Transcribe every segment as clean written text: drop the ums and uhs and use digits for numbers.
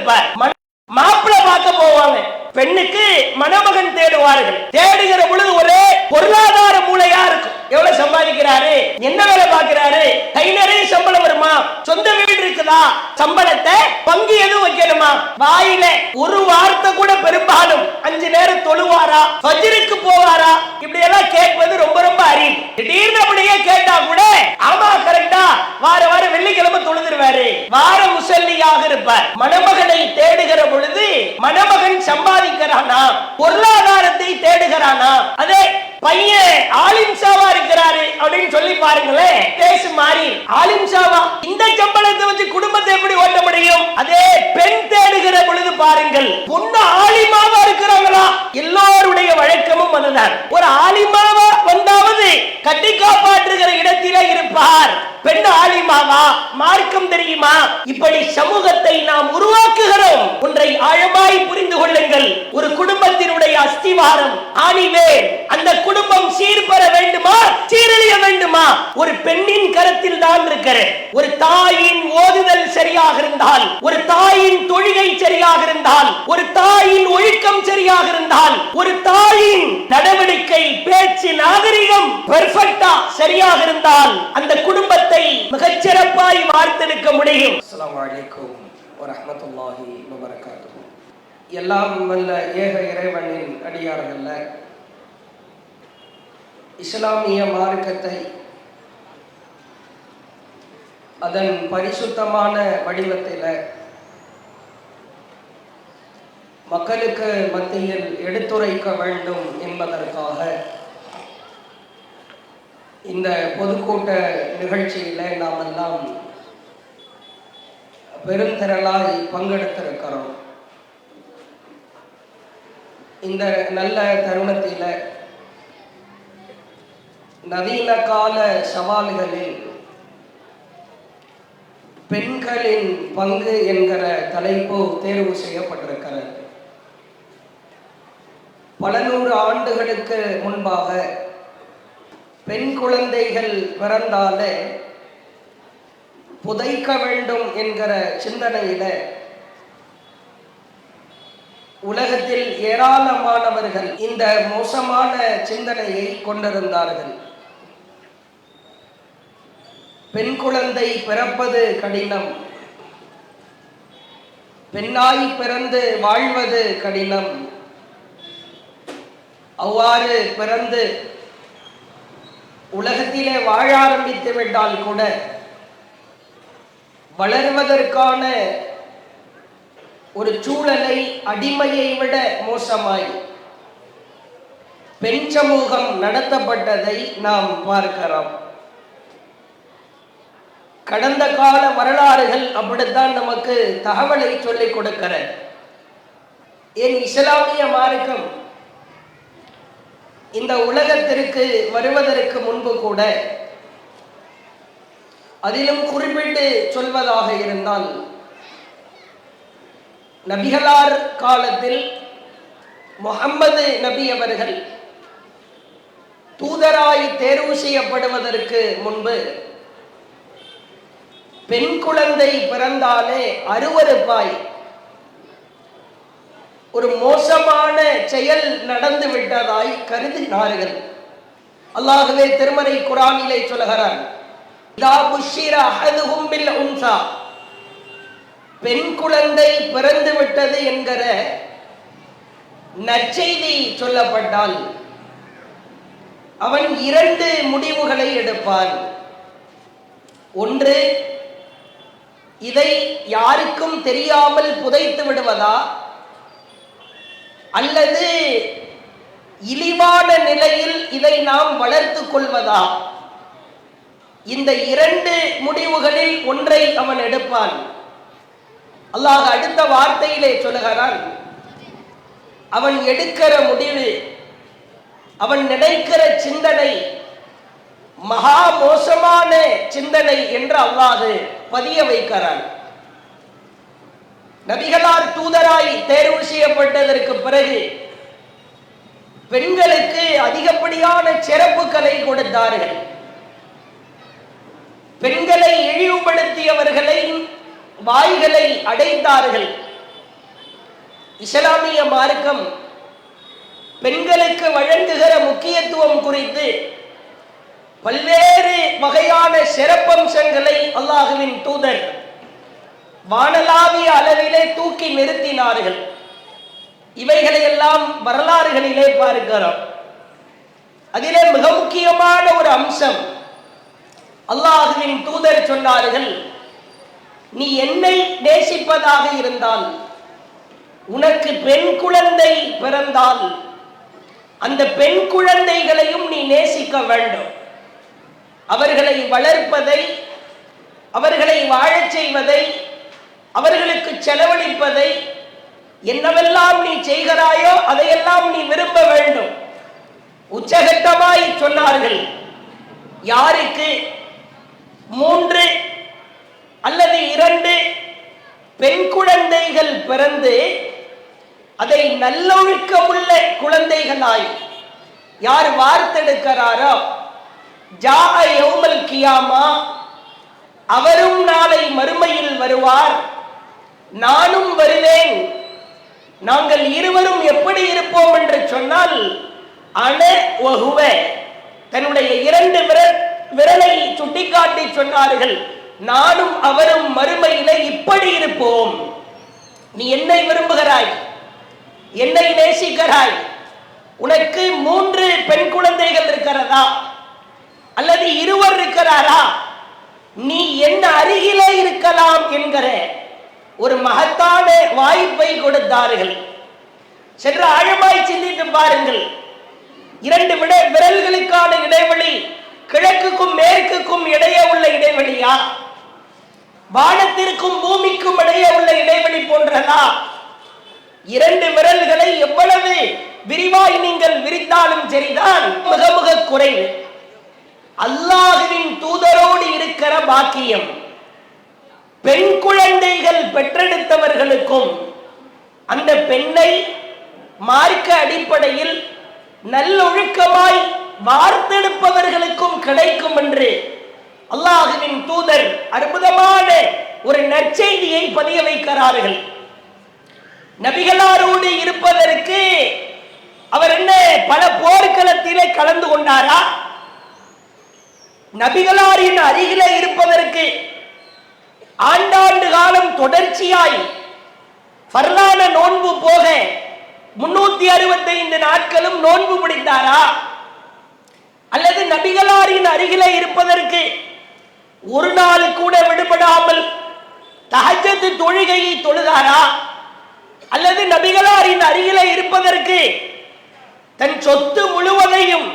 இருப்பார். மாப்பிள்ளை பார்க்க போவாங்க, பெண்ணுக்கு மணமகன் தேடுவார்கள். தேடுகிற பொழுது ஒரே பொருளாதார மூளையா இருக்கும். எவ்வளவு சம்பாதிக்கிறாரு, என்ன வேலை பார்க்கிறாரு, கை நிறைய சம்பளம் வருமா, சொந்த வீடு இருக்குதா, சம்பளத்தை பங்கு எதுவும் வைக்கணுமா, வாயில ஒரு வார்த்தை கூட பெரும்பாலும் 5 நேரம் தொழுவாரா, ஃபஜ்ருக்கு போவாரா, இப்படி எல்லாம் கேட்பது ரொம்ப ரொம்ப அரிது. திடீர்னு அப்படியே கேட்டா கூட ஆமா கரெக்டா வார வாரம் வெள்ளிக்கிழமை தொழுதுருவாரு, வார முசல்லியாக இருப்பார். மணமகனை தேடுகிற பொழுது மணமகன் சம்பாதிக்கிறானா, பொருளாதாரத்தை தேடுகிறானா, அதே பையன் ஆலிம்சாவா இருக்கிறாரு அப்படின்னு சொல்லி பாருங்களேன், பேசு மாறி ஆலிம்சாவா இந்த சம்பளத்தை வச்சு குடும்பத்தை எப்படி ஓட்ட முடியும்? அதே பெண் தேடுகிற பொழுது பாருங்கள், பொண்ணு ஆலிமாவா இருக்கிறாங்களா, எல்லோருடைய வழக்கமும் அதுதான். ஒரு ஆலிமாவா வந்தாவது கட்டி காப்பாற்றுகிற இடத்திலே இருப்பார். பெண் ஆலிமாவா, மார்க்கம் தெரியுமா? இப்படி சமூகத்தை நாம் உருவாக்குகிறோம். ஒன்றை ஆழமாய் புரிந்து கொள்ளுங்கள், ஒரு குடும்பத்தினுடைய அஸ்திவாரம் ஆணிவேர். அந்த குடும்பம் சீர்பெற வேண்டுமா, சீரழிய வேண்டுமா, ஒரு பெண்ணின் கரத்தில் தான் இருக்கிறது. ஒரு தாயின் ஓதுதல் சரியாக இருந்தால், ஒரு தாயின் தொழுகை சரியாக இருந்தால், ஒரு தாயின் ஒழுக்கம் சரியாக இருந்தால், ஒரு தாயின் நடவடிக்கை, பேச்சு, நாகரிகம் பெர்ஃபெக்ட்டா சரியாக இருந்தால் அந்த குடும்பத்தை மிகச்சிறப்பாய் வார்த்தெடுக்க முடியும். அஸ்ஸலாமு அலைக்கும் வரஹ்மத்துல்லாஹி வபரகாத்துஹு. எல்லாம் வல்ல ஏக இறைவனின் அடியார்கள்ல இஸ்லாமிய மார்க்கத்தை அதன் பரிசுத்தமான வடிவத்தில் மக்களுக்கு மத்தியில் எடுத்துரைக்க வேண்டும் என்பதற்காக இந்த பொதுக்கூட்ட நிகழ்ச்சியில நாம் எல்லாம் பெருந்திரளாய் பங்கெடுத்திருக்கிறோம். இந்த நல்ல தருணத்தில் நவீன கால சவால்களில் பெண்களின் பங்கு என்கிற தலைப்பு தேர்வு செய்யப்பட்டிருக்கிறது. பல நூறு ஆண்டுகளுக்கு முன்பாக பெண் குழந்தைகள் பிறந்தாலே புதைக்க வேண்டும் என்கிற சிந்தனையில உலகத்தில் ஏராளமானவர்கள் இந்த மோசமான சிந்தனையை கொண்டிருந்தார்கள். பெண் குழந்தை பிறப்பது கடினம், பெண்ணாய் பிறந்து வாழ்வது கடினம், அவ்வாறு பிறந்து உலகத்திலே வாழ ஆரம்பித்து விட்டால் கூட வளர்வதற்கான ஒரு சூழலை அடிமையை விட மோசமாய் பெண் சமூகம் நடத்தப்பட்டதை நாம் பார்க்கிறோம். கடந்த கால வரலாறுகள் அப்படித்தான் நமக்கு தகவலை சொல்லிக் கொடுக்கிற. என் இஸ்லாமிய மார்க்கம் இந்த உலகத்திற்கு வருவதற்கு முன்பு கூட, அதிலும் குறிப்பிட்டு சொல்வதாக இருந்தால், நபிகளார் காலத்தில் முஹம்மது நபி அவர்கள் தூதராய் தேர்வு செய்யப்படுவதற்கு முன்பு பெண் குழந்தை பிறந்தாலே அருவருப்பாய் ஒரு மோசமான செயல் நடந்து விட்டதாய் கருதினார்கள். அல்லாஹ்வே திருமறை குர்ஆனிலே சொல்கிறார், இதா புஷ்ஷிர அஹதுஹும் பில் உன்ஸா, பெண் குழந்தை பிறந்து விட்டது என்கிற நற்செய்தி சொல்லப்பட்டால் அவன் 2 முடிவுகளை எடுப்பான். ஒன்று, இதை யாருக்கும் தெரியாமல் புதைத்து விடுவதா, அல்லது இழிவான நிலையில் இதை நாம் வளர்த்து கொள்வதா, இந்த 2 முடிவுகளில் ஒன்றை அவன் எடுப்பான். அல்லாஹ் அடுத்த வார்த்தையிலே சொல்லுகிறான், அவன் எடுக்கிற முடிவு, அவன் நினைக்கிற சிந்தனை மகா மோசமான சிந்தனை என்று அல்லாஹ் பதிய வைக்கிறான். நபிகளார் தூதராய் தேர்வு செய்யப்பட்டதற்கு பிறகு பெண்களுக்கு அதிகப்படியான சிறப்புகளை கொடுத்தார்கள். பெண்களை இழிவுபடுத்தியவர்களை வாய்களை அடைத்தார்கள். இஸ்லாமிய மார்க்கம் பெண்களுக்கு வழங்குகிற முக்கியத்துவம் குறித்து பல்வேறு வகையான சிறப்பம்சங்களை அல்லாஹுவின் தூதர் வானளாவிய அளவிலே தூக்கி நிறுத்தினார்கள். இவைகளை எல்லாம் வரலாறுகளிலே பார்க்கிறோம். அதிலே மிக முக்கியமான ஒரு அம்சம், அல்லாஹுவின் தூதர் சொன்னார்கள், நீ என்னை நேசிப்பதாக இருந்தால், உனக்கு பெண் குழந்தை பிறந்தால் அந்த பெண் குழந்தைகளையும் நீ நேசிக்க வேண்டும். அவர்களை வளர்ப்பதை, அவர்களை வாழச் செய்வதை, அவர்களுக்கு செலவழிப்பதை, என்னவெல்லாம் நீ செய்கிறாயோ அதையெல்லாம் நீ விரும்ப வேண்டும். உச்சகட்டமாய் சொன்னார்கள். யாருக்கு 3 அல்லது 2 பெண் குழந்தைகள் பிறந்து அதை நல்லொழுக்கமுள்ள குழந்தைகளாய் யார் வார்த்தெடுக்கிறாரோ, ஜாஅ யௌமல் கியாமா, அவரும் நாளை மறுமையில் வருவார், நானும் வருவேன். நாங்கள் இருவரும் எப்படி இருப்போம் என்று சொன்னால், அன வஹுவ, தன்னுடைய 2 விரலை சுட்டிக்காட்டி சொன்னார்கள், நானும் அவரும் மறுமையிலே இப்படி இருப்போம். நீ என்னை விரும்புகிறாய், என்னை நேசிக்கிறாய், உனக்கு 3 பெண் குழந்தைகள் இருக்கிறதா அல்லது 2 இருக்கிறாரா, நீ என்ன அருகிலே இருக்கலாம் என்கிற ஒரு மகத்தான வாய்ப்பை கொடுத்தார்கள். சென்ற ஆழமாய் சிந்தித்து பாருங்கள். 2 விரல்களுக்கான இடைவெளி கிழக்குக்கும் மேற்குக்கும் இடையே உள்ள இடைவெளியா, வானத்திற்கும் பூமிக்கும் இடையே உள்ள இடைவெளி போன்றதா? 2 விரல்களை எவ்வளவு விரிவாய் நீங்கள் விரித்தாலும் சரிதான், மிக மிக குறைவு. அல்லாஹ்வின் தூதரோடு இருக்கிற பாக்கியம் பெண் குழந்தைகள் பெற்றெடுத்தவர்களுக்கும் அந்த பெண்ணை மார்க்க அடிப்படையில் நல்லொழுக்கமாய் வார்த்தெடுப்பவர்களுக்கும் கிடைக்கும் என்று அல்லாஹ்வின் தூதர் அற்புதமான ஒரு நற்செய்தியை பதிய வைக்கிறார்கள். நபிகளாரோடு இருப்பதற்கு அவர் என்ன பல போர்க்களத்திலே கலந்து கொண்டாரா? நபிகளாரின் அருகிலே இருப்பதற்கு ஆண்டாண்டு காலம் தொடர்ச்சியாய் ஃபர்லான நோன்பு போக 365 நாட்களும் நோன்பு பிடித்தாரா? அல்லது நபிகளாரின் அருகிலே இருப்பதற்கு ஒரு நாள் கூட விடுபடாமல் தஹஜ்ஜத் தொழுகையை தொழுதாரா? அல்லது நபிகளாரின் அருகிலே இருப்பதற்கு தன் சொத்து முழுவதையும்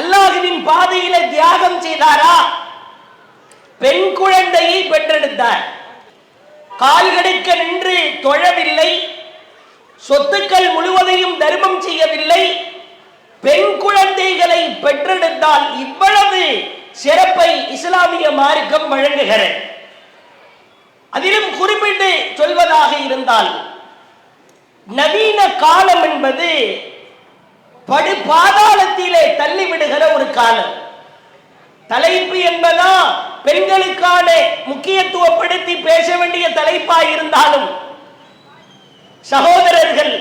அல்லாஹ்வின் பாதையிலே தியாகம் செய்தாரா? பெண் குழந்தையை பெற்றெடுத்தார். கால்கடுக்க நின்று தொழவில்லை, சொத்துக்கள் முழுவதையும் தர்மம் செய்யவில்லை, பெண் குழந்தைகளை பெற்றெடுத்தால் இவ்வளவு சிறப்பை இஸ்லாமிய மார்க்கம் வழங்குகிறது. அதிலும் குறிப்பிட்டு சொல்வதாக இருந்தால், நவீன காலம் என்பது படு பாதாளத்திலே தள்ளிவிடுகிற ஒரு காலம். தலைப்பு என்பதா பெண்களுக்கான முக்கியத்துவப்படுத்தி பேச வேண்டிய தலைப்பாய் இருந்தாலும், சகோதரர்கள்,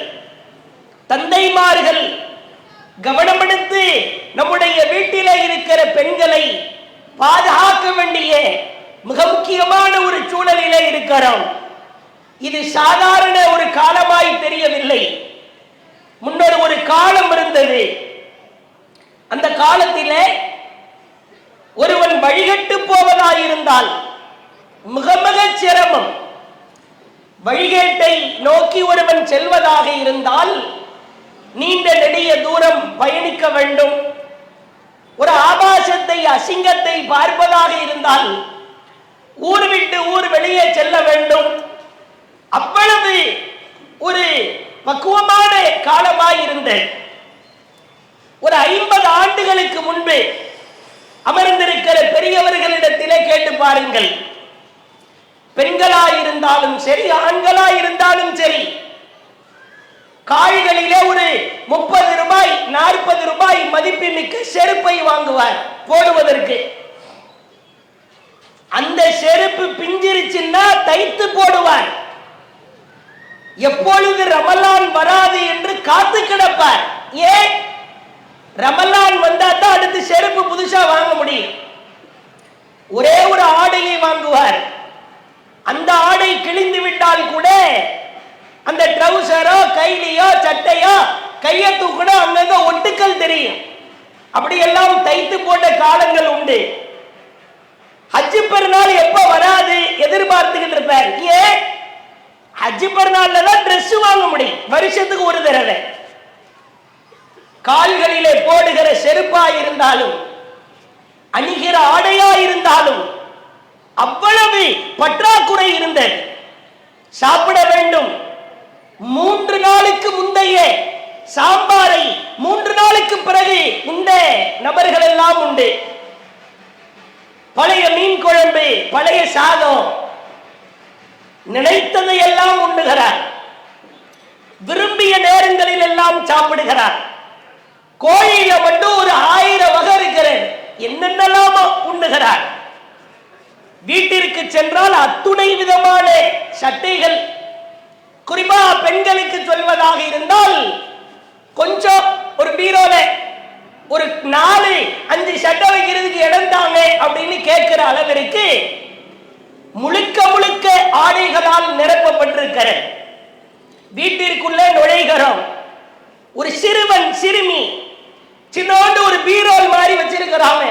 தந்தைமார்கள் கவனமெடுத்து நம்முடைய வீட்டிலே இருக்கிற பெண்களை பாதுகாக்க வேண்டிய மிக முக்கியமான ஒரு சூழலிலே இருக்கிறோம். இது சாதாரண ஒரு காலமாய் தெரியவில்லை. முன்னர் ஒரு காலம் இருந்தது. அந்த காலத்திலே ஒருவன் வழிகட்டு போவதாயிருந்தால் மிக மிக சிரமம். வழிகேட்டை நோக்கி ஒருவன் செல்வதாக இருந்தால் நீண்ட நெடிய தூரம் பயணிக்க வேண்டும். ஒரு ஆபாசத்தை, அசிங்கத்தை பார்ப்பதாக இருந்தால் ஊர் விட்டு ஊர் வெளியே செல்ல வேண்டும். அவ்வளவு ஒரு பக்குவமான காலமாயிருந்த ஒரு 50 ஆண்டுகளுக்கு முன்பு அமர்ந்திருக்கிற பெரியவர்களிடத்திலே கேட்டு பாருங்கள். பெண்களாயிருந்தாலும் சரி, ஆண்களாயிருந்தாலும் சரி, காய்களிலே ஒரு 30 ரூபாய் 40 ரூபாய் மதிப்புமிக்க செருப்பை வாங்குவார் போடுவதற்கு. அந்த செருப்பு பிஞ்சிருச்சுன்னா தைத்து போடுவார். எப்பொழுது ரமலான் வராது என்று காத்து கிடப்பார். ஏன்? ரமலான் வந்தா தான் அடுத்து செருப்பு புதுசா வாங்க முடியும். ஒரே ஒரு ஆடையை வாங்குவார். அந்த ஆடை கிழிந்து விட்டால் கூட அந்த ட்ரவுசரோ கைலியோ சட்டையோ கையை தூக்கிட அங்கங்க ஒட்டுக்கள் தெரியும். அப்படியெல்லாம் தைத்து போட்ட காலங்கள் உண்டு. ஹஜ்ஜு பெருநாள் எப்ப வராது எதிர்பார்த்துக்கிட்டு இருப்பார். ஏன்? ஹஜ்ஜு பெருநாள்ல தான் ட்ரெஸ் வாங்க முடியும், வருஷத்துக்கு ஒரு தடவை. கால்களிலே போடுகிற செருப்பா இருந்தாலும் அணிகிற ஆடையா இருந்தாலும் அவ்வளவு பற்றாக்குறை இருந்தது. சாப்பிட வேண்டும், 3 நாளுக்கு முந்தைய சாம்பாரை 3 நாளுக்கு பிறகு உண்ட நபர்கள் எல்லாம் உண்டு. பழைய மீன் குழம்பு, பழைய சாதம், நினைத்ததை எல்லாம் உண்ணுகிறார். விரும்பிய நேரங்களில் எல்லாம் சாப்பிடுகிறார். கோழியில மட்டும் ஒரு 1000 வகை இருக்கிறது, என்னென்னலாமோ உண்ணுகிறார். வீட்டிற்கு சென்றால் அத்துணை விதமான சட்டைகள். குறிப்பா பெண்களுக்கு சொல்வதாக இருந்தால் கொஞ்சம் ஒரு பீரோல ஒரு 4-5 சட்டை வைக்கிறதுக்கு இடம் தாங்க அப்படின்னு கேட்கிற அளவிற்கு முழுக்க முழுக்க ஆடைகளால் நிரப்பப்பட்டிருக்கிறது. வீட்டிற்குள்ளே நுழைகிறோம், ஒரு சிறுவன் சிறுமி சின்னோண்டு ஒரு பீரோல் மாதிரி வச்சிருக்கிறாங்க.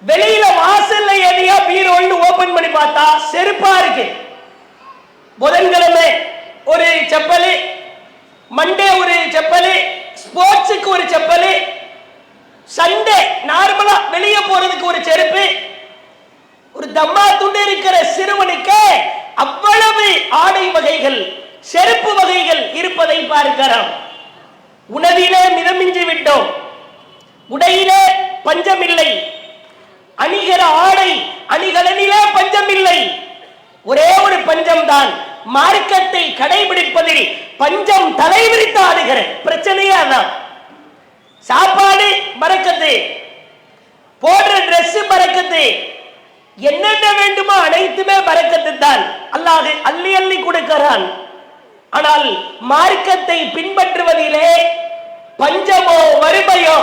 வெளியில வாசல்ல எதையா பீரோல்னு ஓபன் பண்ணி பார்த்தா செருப்பா இருக்கு. புதன்கிழமை ஒரு செப்பல், மண்டே ஒரு செப்பல், ஸ்போர்ட்ஸுக்கு ஒரு செப்பல், சண்டே நார்மலா வெளியே போறதுக்கு ஒரு செருப்பு. ஒரு தம்மா துண்டு இருக்கிற சிறுவனுக்கு அவ்வளவு ஆடை வகைகள், செருப்பு வகைகள் இருப்பதை பார்க்கிறோம். உணவிலே மிதமின்றி விட்டோம், உடையிலே பஞ்சமில்லை, அணிகிற ஆடை அணிகலனிலே பஞ்சமில்லை. ஒரே ஒரு பஞ்சம் தான், மார்க்கத்தை கடைபிடிப்பதில் பஞ்சம் தலைவிரித்து ஆடுகிற பிரச்சனையே அதான். சாப்பாடு பறக்கத்து, போடுற டிரெஸ் பறக்கத்து, என்னென்ன வேண்டுமோ அனைத்துமே பறக்கத்து தான். அல்லாஹ் அள்ளி அள்ளி கொடுக்கிறான். ஆனால் மார்க்கத்தை பின்பற்றுவதிலே பஞ்சமோ வறுமையோ,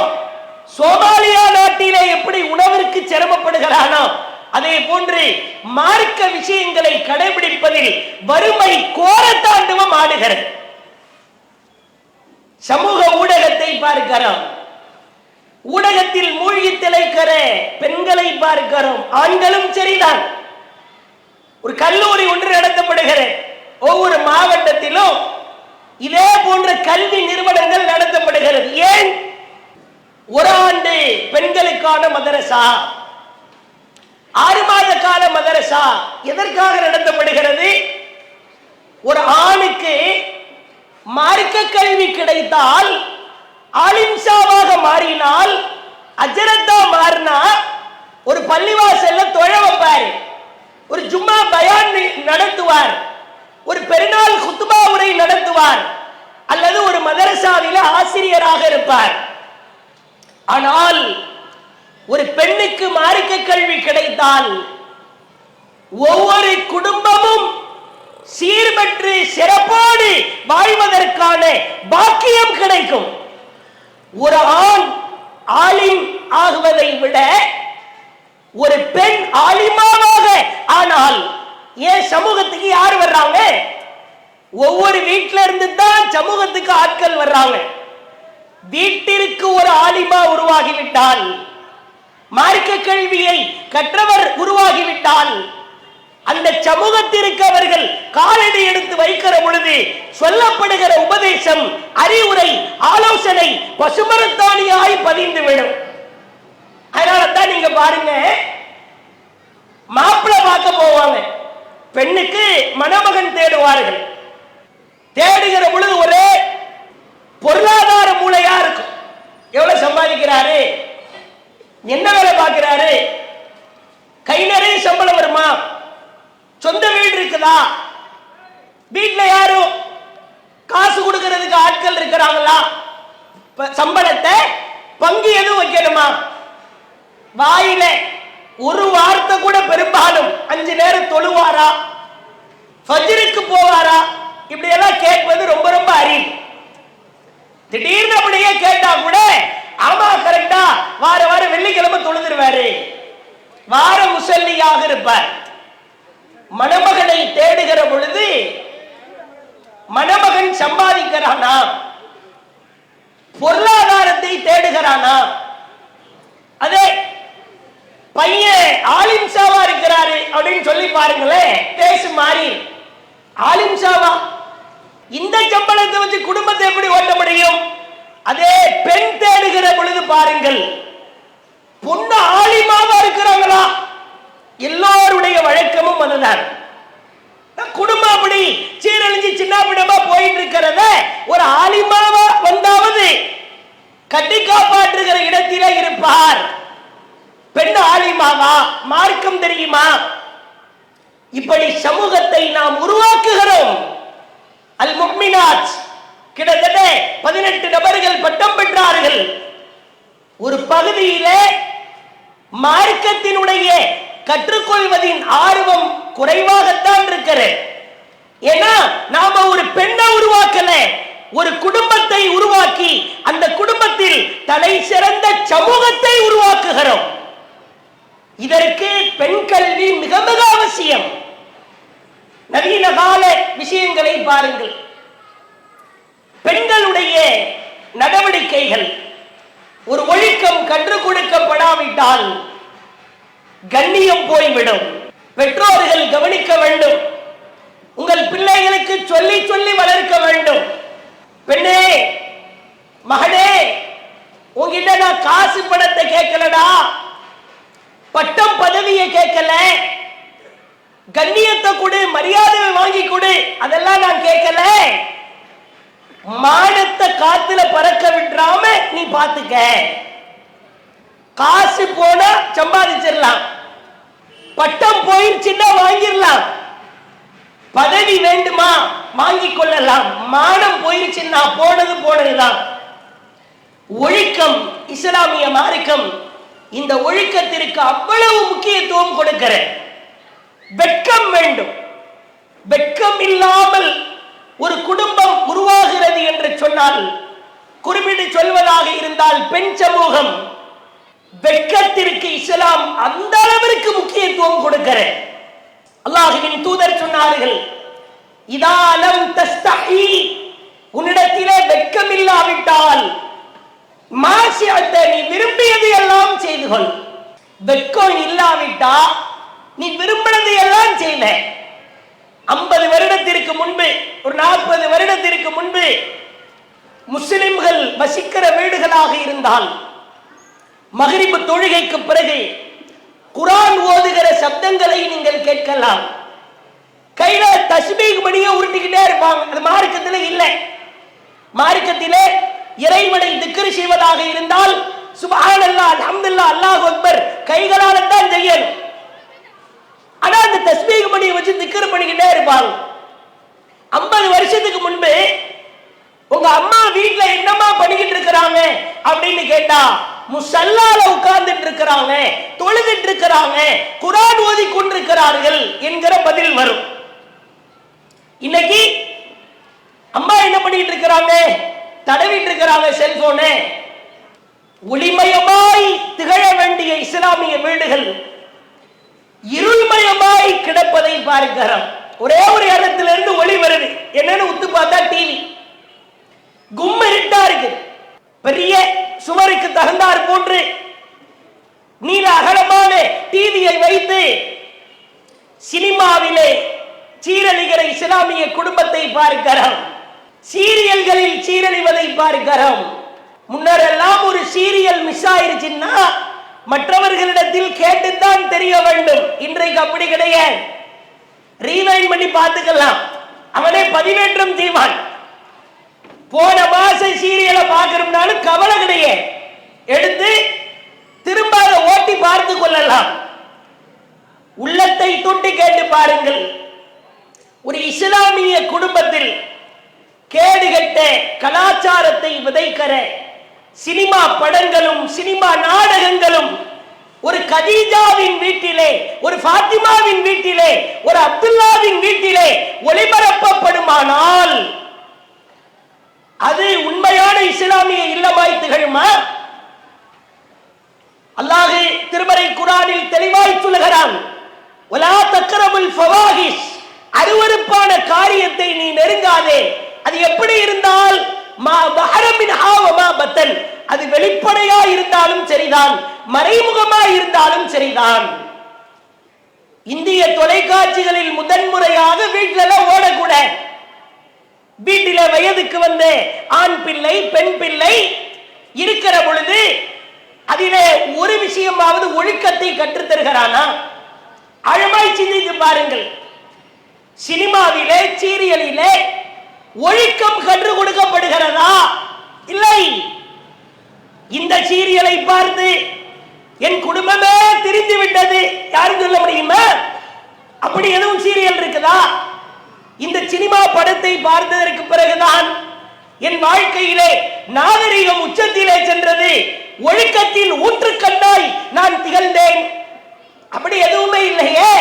சோமாலியா நாட்டிலே எப்படி உணவிற்கு சிரமப்படுகிறானோ அதே போன்று மார்க்க விஷயங்களை கடைபிடிப்பதில் வறுமை கோரத்தாண்டவம் ஆடுகிறது. சமூக ஊடகத்தை பார்க்கிறோம், ஊடகத்தில் மூழ்கி திளைக்கிற பெண்களை பார்க்கிறோம். ஆண்களும் சரிதான். ஒரு கல்லூரி ஒன்று நடத்தப்படுகிறது. ஒவ்வொரு மாவட்டத்திலும் இதே போன்ற கல்வி நிறுவனங்கள் நடத்தப்படுகிறது. ஏன்? ஒரு ஆண்டு பெண்களுக்கான மதரசா, 6 மாத கால மதரசா எதற்காக நடத்தப்படுகிறது? ஒரு ஆணுக்கு மார்க்க கல்வி கிடைத்தால், ஆலிம்சாவாக மாறினால், அஜரத்தா மாறினா ஒரு பள்ளிவாசல்ல தொழ வைப்பார், ஒரு ஜும்மா பயான் நடத்துவார், ஒரு பெருநாள் குத்துபா உரை நடத்துவார், அல்லது ஒரு மதரசாவில ஆசிரியராக இருப்பார். ஆனால் ஒரு பெண்ணுக்கு மார்க்க கல்வி கிடைத்தால் ஒவ்வொரு குடும்பமும் சீர்பெற்று சிறப்போடு வாழ்வதற்கான பாக்கியம் கிடைக்கும். ஒரு ஆண் ஆலிம் ஆகுவதை விட ஒரு பெண் ஆலிமாவாக ஆனால் ஏன் சமூகத்துக்கு யார் வர்றாங்க? ஒவ்வொரு வீட்டில இருந்து தான் சமூகத்துக்கு ஆட்கள் வர்றாங்க. வீட்டிற்கு ஒரு ஆலிமா உருவாகிவிட்டால், மார்க்க கல்வியை கற்றவர் உருவாகிவிட்டால், அந்த சமூகத்திற்கு அவர்கள் காலடி எடுத்து வைக்கிற பொழுது சொல்லப்படுகிற உபதேசம், அறிவுரை, ஆலோசனை பசுமரத்தாணியாய் பதிந்துவிடும். அதனால தான் நீங்க பாருங்க, மாப்பிள்ளை பார்க்க போவாங்க, பெண்ணுக்கு மணமகன் தேடுவார்கள். தேடுகிற பொழுது ஒரே பொருளாதார மூளையா இருக்கும். எவ்வளவு சம்பாதிக்கிறாரு, என்ன வேலை பார்க்கிறாரு, கை நிறைய சம்பளம் வருமா, சொந்த வீடு இருக்குதா, வீட்டுல யாரும் காசு கொடுக்கிறதுக்கு ஆட்கள் இருக்கிறாங்களா, சம்பளத்தை பங்கு எதுவும் வைக்கணுமா, வாயில ஒரு வார்த்தை கூட பெரும்பாலும் 5 நேரம் தொழுவாரா, ஃபஜ்ருக்கு போவாரா, இப்படி எல்லாம் கேட்பது ரொம்ப ரொம்ப அரிது. திடீர்னு அப்படியே கேட்டா கூட ஆமா கரெக்டா வார வாரம் வெள்ளிக்கிழமை தொழுதுருவாரு, வார முசல்லியாக இருப்பார். மணமகனை தேடுகிற பொழுது மணமகன் சம்பாதிக்கிறானா, பொருளாதாரத்தை தேடுகிறானா? அதே பையன் ஆலிம்சாவா இருக்கிறாரு அப்படின்னு சொல்லி பாருங்களேன், பேசு மாறி ஆலிம்சாவா இந்த சம்பளத்தை வச்சு குடும்பத்தை எப்படி ஓட்ட முடியும்? அதே பெண் தேடுகிற பொழுது பாருங்கள், பொண்ணு ஆலிமாவா இருக்கிறாங்களா? எல்லோருடைய வழக்கமும் அதுதான். குடும்பம் அப்படி சீரழிஞ்சு சின்ன பிடமா போயிட்டு இருக்கிறத ஒரு ஆலிமாவா வந்தாவது கட்டி காப்பாற்றுகிற இடத்திலே இருப்பார். பெண் ஆலிமாவா, மார்க்கம் தெரியுமா? இப்படி சமூகத்தை நாம் உருவாக்குகிறோம். அல் முஃமினாத் கிட்டத்தட்ட 18 நபர்கள் பட்டம் பெற்றார்கள். ஒரு பகுதியிலே மார்க்கத்தினுடைய கற்றுக்கொள்வதின் ஆர்வம் குறைவாகத்தான் இருக்கிறது. ஏன்னா நாம ஒரு பெண்ணை உருவாக்கல, ஒரு குடும்பத்தை உருவாக்கி அந்த குடும்பத்தில் தலை சிறந்த சமூகத்தை உருவாக்குகிறோம். இதற்கு பெண் கல்வி மிக மிக அவசியம். நவீன கால விஷயங்களை பாருங்கள். பெண்களுடைய நடவடிக்கைகள், ஒரு ஒழுக்கம் கற்றுக் கொடுக்கப்படாவிட்டால் கண்ணியம் போய்விடும். பெற்றோர்கள் கவனிக்க வேண்டும். உங்கள் பிள்ளைகளுக்கு சொல்லி சொல்லி வளர்க்க வேண்டும். பெண்ணே, மகனே, உங்ககிட்ட நான் காசு பணத்தை கேட்கலடா, பட்டம் பதவியை கேட்கல, கண்ணியத்தை கொடு, மரியாதை வாங்கி கொடு, அதெல்லாம் நான் கேட்கல. மானத்தை காத்துல பறக்க விட்டுறாம நீ பாத்துக்க. காசு போனா சம்பாதிச்சிடலாம், பட்டம் போயிடுச்சுன்னா வாங்கிடலாம், பதவி வேண்டுமா வாங்கிக் கொள்ளலாம், மானம் போயிடுச்சுன்னா போனது போனதுதான். ஒழுக்கம், இஸ்லாமிய மார்க்கம் இந்த ஒழுக்கத்திற்கு அவ்வளவு முக்கியத்துவம் கொடுக்கிற. வெட்கம் வேண்டும். வெட்கம் இல்லாமல் ஒரு குடும்பம் உருவாகிறது என்று சொன்னால், குறிப்பிட்டு சொல்வதாக இருந்தால் பெண் சமூகம், வெட்கத்திற்கு இஸ்லாம் அந்த அளவிற்கு முக்கியத்துவம் கொடுக்கிற. அல்லாஹ்வின் தூதர் சொன்னார்கள், இதா லம் தஸ்தஹி, உன்னிடத்திலே வெட்கம் இல்லாவிட்டால் மாஷிஅத்த, நீ விரும்பியது எல்லாம் செய்து கொள். வெட்கம் இல்லாவிட்டா நீ விரும்பினது எல்லாம் செய்யல. 50 வருடத்திற்கு முன்பு, ஒரு 40 வருடத்திற்கு முன்பு முஸ்லிம்கள் வசிக்கிற வீடுகளாக இருந்தால் மக்ரிப் தொழுகைக்கு பிறகு குர்ஆன் ஓதுகிற சப்தங்களை நீங்கள் கேட்கலாம். கையில தஸ்பீஹ் மணியை உருட்டிக்கிட்டே இருப்பாங்க. அது மார்க்கத்திலே இல்லை. மார்க்கத்திலே இறைவனை திக்ர் செய்வதாக இருந்தால் சுப்ஹானல்லாஹ், அல்ஹம்துலில்லாஹ், அல்லாஹு அக்பர் கைகளால தான் செய்யணும். ஆனா அந்த தஸ்பீஹ் மணியை வச்சு திக்ர் பண்ணிக்கிட்டே இருப்பாங்க. 50 வருஷத்துக்கு முன்பு உங்க அம்மா வீட்டுல என்னமா பண்ணிக்கிட்டு இருக்கிறாங்க அப்படின்னு கேட்டா, முசல்லால உட்கார்ந்துட்டு இருக்கிறாங்க, தொழுதுட்டு இருக்கிறாங்க, குர்ஆன் ஓதி கொண்டிருக்கிறார்கள் என்கிற பதில் வரும். இன்னைக்கு அம்மா என்ன பண்ணிட்டு இருக்கிறாங்க? தடவிட்டு இருக்கிறாங்க செல்போனு. ஒளிமயமாய் திகழ வேண்டிய இஸ்லாமிய வீடுகள் இருள்மயமாய் கிடப்பதை பார்க்கிறோம். ஒரே ஒரு இடத்திலிருந்து ஒளி வருது, என்னன்னு உத்து பார்த்தா டிவி. கும் இருட்டா இருக்கு. பெரிய சுவருக்கு தகுந்தார் போன்று நீல அகலமான டிவியை வைத்து சினிமாவிலே சீரழிகிற இஸ்லாமிய குடும்பத்தை பார்க்கிறோம். சீரியல்களில் சீரழிவதை பார்க்கிறோம். முன்னரெல்லாம் ஒரு சீரியல் மிஸ் ஆயிருச்சுன்னா மற்றவர்களிடத்தில் கேட்டுத்தான் தெரிய வேண்டும். இன்றைக்கு அப்படி கிடையாது. ரீவைண்ட் பண்ணி பார்த்துக்கலாம், அவனே பதிவேற்றம் செய்வான். போன மாச சீரியலை பார்க்கணும்னாலும் கவலை கிடையாது, எடுத்து திரும்ப ஓட்டி பார்த்து கொள்ளலாம். உள்ளத்தை தொட்டு கேட்டு பாருங்கள். ஒரு இஸ்லாமிய குடும்பத்தில் கேடுகட்ட கலாச்சாரத்தை விதைக்கிற சினிமா படங்களும் சினிமா நாடகங்களும் ஒரு கதீஜாவின் வீட்டிலே, ஒரு ஃபாத்திமாவின் வீட்டிலே, ஒரு அப்துல்லாவின் வீட்டிலே ஒளிபரப்பப்படுமானால் இஸ்லாமிய இல்லமாய் திகழுமா? அல்லாஹ் திருமறை குர்ஆனில் தெளிவாய் சொல்லுகிறான், வலா தக்ரபுல் ஃபவாஹிஷ், அருவருப்பான காரியத்தை நீ நெருங்காதே. அது எப்படி இருந்தால் மா பஹரமின் ஹாவமா பத்தன், அது வெளிப்படையா இருந்தாலும் சரிதான், மறைமுகமா இருந்தாலும் சரிதான். இந்திய தொலைக்காட்சிகளில் முதன்முறையாக வீட்டில ஓடக்கூட, வீட்டில வயதுக்கு வந்த ஆண் பிள்ளை பெண் பிள்ளை இருக்கிற பொழுது அதிலே ஒரு விஷயமாவது ஒழுக்கத்தை கற்றுத்தருகிறானா? ஆழமாய் சிந்தித்து பாருங்கள். சினிமாவிலே சீரியலிலே ஒழுக்கம் கற்றுக் கொடுக்கப்படுகிறதா? இல்லை. இந்த சீரியலை பார்த்து என் குடும்பமே திரிந்து விட்டது, யாரும் சொல்ல முடியுமா? அப்படி எதுவும் சீரியல் இருக்குதா? இந்த சினிமா படத்தை பார்த்ததற்கு பிறகுதான் என் வாழ்க்கையிலே நாகரிகம் உச்சத்திலே சென்றது, ஒழுக்கத்தில் ஊற்றுக்கண்ணாய் நான் திகழ்ந்தேன். அப்படி எதுவுமே இல்லையே.